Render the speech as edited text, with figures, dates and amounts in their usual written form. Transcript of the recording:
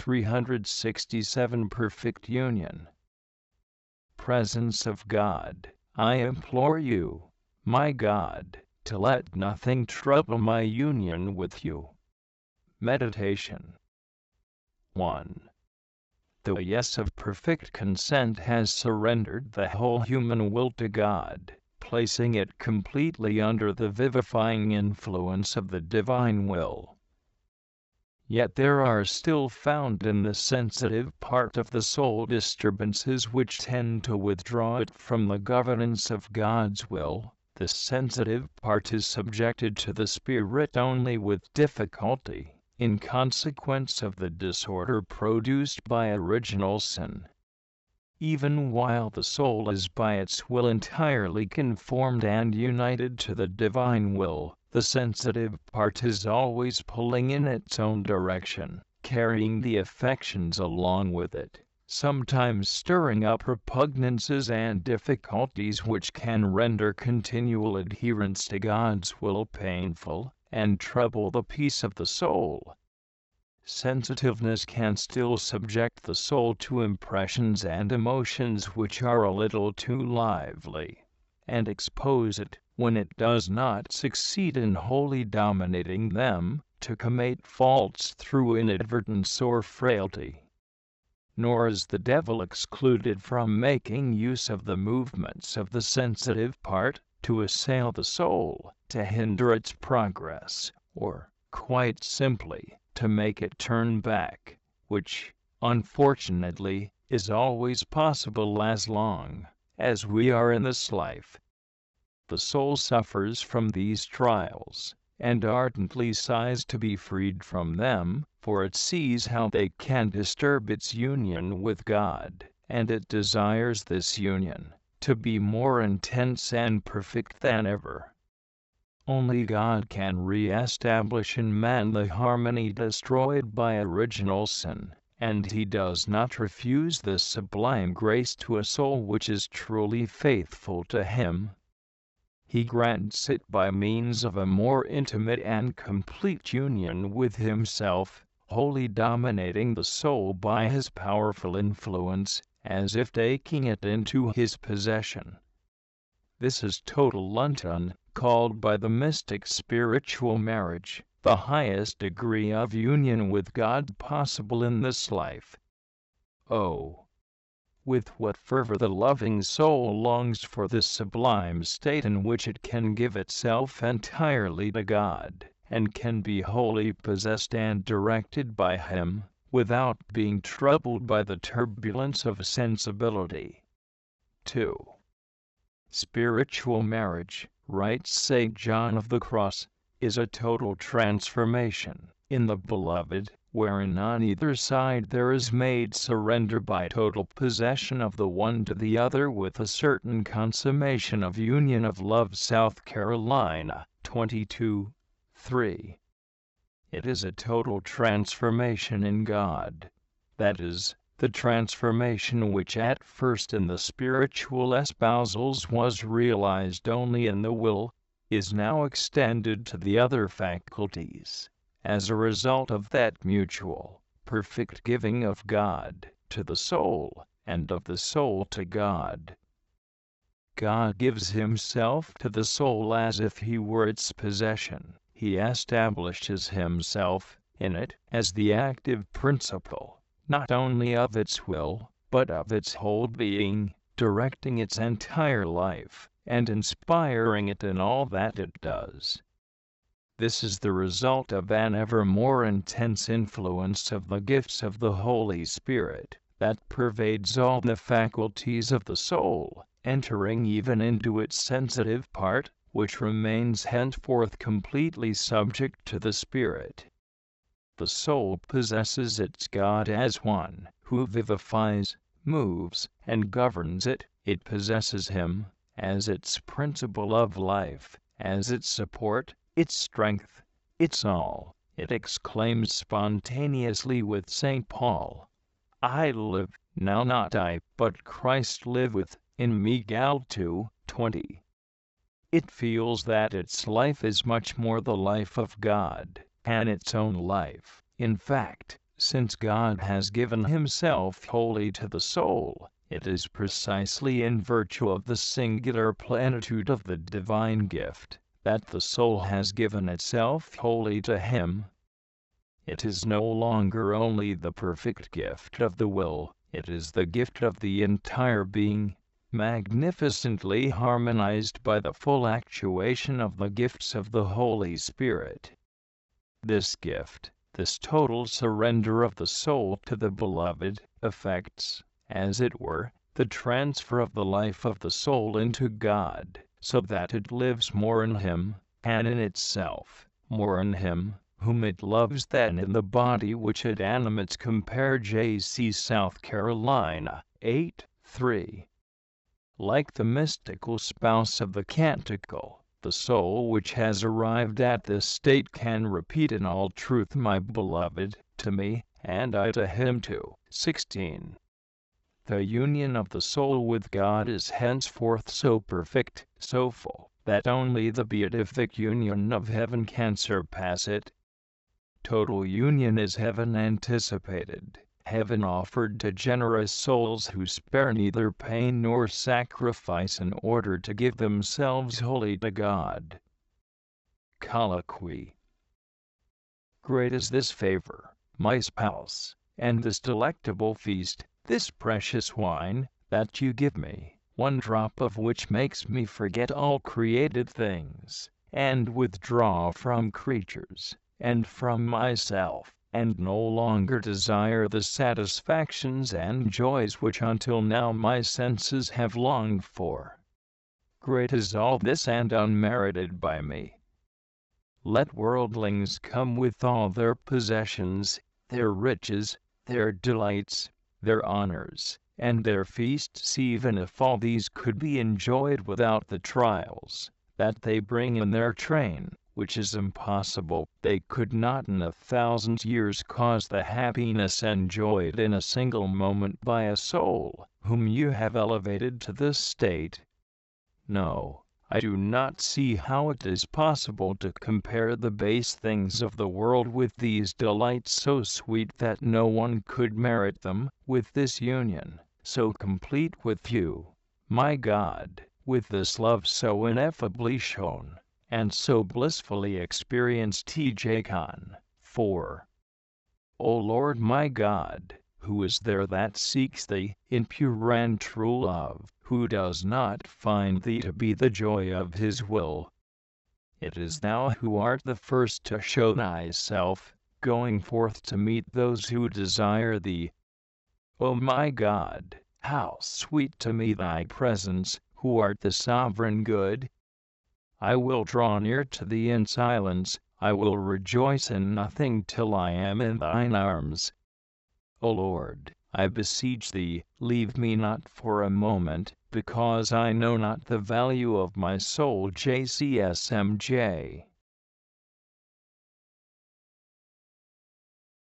367 Perfect Union. Presence of God, I implore you, my God, to let nothing trouble my union with you. Meditation 1. The yes of perfect consent has surrendered the whole human will to God, placing it completely under the vivifying influence of the divine will. Yet there are still found in the sensitive part of the soul disturbances which tend to withdraw it from the governance of God's will. The sensitive part is subjected to the Spirit only with difficulty, in consequence of the disorder produced by original sin. Even while the soul is by its will entirely conformed and united to the divine will, the sensitive part is always pulling in its own direction, carrying the affections along with it, sometimes stirring up repugnances and difficulties which can render continual adherence to God's will painful, and trouble the peace of the soul. Sensitiveness can still subject the soul to impressions and emotions which are a little too lively, and expose it, when it does not succeed in wholly dominating them, to commit faults through inadvertence or frailty. Nor is the devil excluded from making use of the movements of the sensitive part, to assail the soul, to hinder its progress, or, quite simply, to make it turn back, which, unfortunately, is always possible as long as we are in this life. The soul suffers from these trials, and ardently sighs to be freed from them, for it sees how they can disturb its union with God, and it desires this union to be more intense and perfect than ever. Only God can re-establish in man the harmony destroyed by original sin, and He does not refuse this sublime grace to a soul which is truly faithful to Him. He grants it by means of a more intimate and complete union with Himself, wholly dominating the soul by His powerful influence, as if taking it into His possession. This is total unton, called by the mystic spiritual marriage, the highest degree of union with God possible in this life. Oh, with what fervor the loving soul longs for this sublime state in which it can give itself entirely to God, and can be wholly possessed and directed by Him, without being troubled by the turbulence of sensibility. 2. Spiritual marriage, writes St. John of the Cross, is a total transformation in the beloved, wherein on either side there is made surrender by total possession of the one to the other with a certain consummation of union of love. South Carolina, 22:3. It is a total transformation in God. That is, the transformation which at first in the spiritual espousals was realized only in the will, is now extended to the other faculties, as a result of that mutual, perfect giving of God to the soul, and of the soul to God. God gives Himself to the soul as if He were its possession. He establishes Himself in it as the active principle, not only of its will, but of its whole being, directing its entire life, and inspiring it in all that it does. This is the result of an ever more intense influence of the gifts of the Holy Spirit, that pervades all the faculties of the soul, entering even into its sensitive part, which remains henceforth completely subject to the Spirit. The soul possesses its God as one who vivifies, moves, and governs it. It possesses Him as its principle of life, as its support, its strength, its all. It exclaims spontaneously with St. Paul, "I live, now not I, but Christ liveth in me." Gal 2:20. It feels that its life is much more the life of God than its own life. In fact, Since God has given himself wholly to the soul, it is precisely in virtue of the singular plenitude of the divine gift that the soul has given itself wholly to him. It is no longer only the perfect gift of the will, it is the gift of the entire being, magnificently harmonized by the full actuation of the gifts of the Holy Spirit. This gift, this total surrender of the soul to the Beloved, effects, as it were, the transfer of the life of the soul into God, so that it lives more in Him, and in itself, more in Him, whom it loves than in the body which it animates. Compare J.C. South Carolina, 8:3. Like the mystical spouse of the canticle, the soul which has arrived at this state can repeat in all truth, "My Beloved, to me, and I to him too." 16. The union of the soul with God is henceforth so perfect, so full, that only the beatific union of heaven can surpass it. Total union is heaven anticipated, heaven offered to generous souls who spare neither pain nor sacrifice in order to give themselves wholly to God. Colloquy. Great is this favor, my spouse, and this delectable feast, this precious wine, that you give me, one drop of which makes me forget all created things, and withdraw from creatures, and from myself, and no longer desire the satisfactions and joys which until now my senses have longed for. Great is all this, and unmerited by me. Let worldlings come with all their possessions, their riches, their delights, their honors, and their feasts, even if all these could be enjoyed without the trials that they bring in their train, which is impossible. They could not in 1,000 years cause the happiness enjoyed in a single moment by a soul whom you have elevated to this state. No, I do not see how it is possible to compare the base things of the world with these delights so sweet that no one could merit them, with this union, so complete with you, my God, with this love so ineffably shown, and so blissfully experienced. T.J. Con. 4. O Lord my God, who is there that seeks thee, in pure and true love, who does not find thee to be the joy of his will? It is thou who art the first to show thyself, going forth to meet those who desire thee. O my God, how sweet to me thy presence, who art the sovereign good! I will draw near to thee in silence, I will rejoice in nothing till I am in thine arms. O Lord, I beseech thee, leave me not for a moment, because I know not the value of my soul. JCSMJ.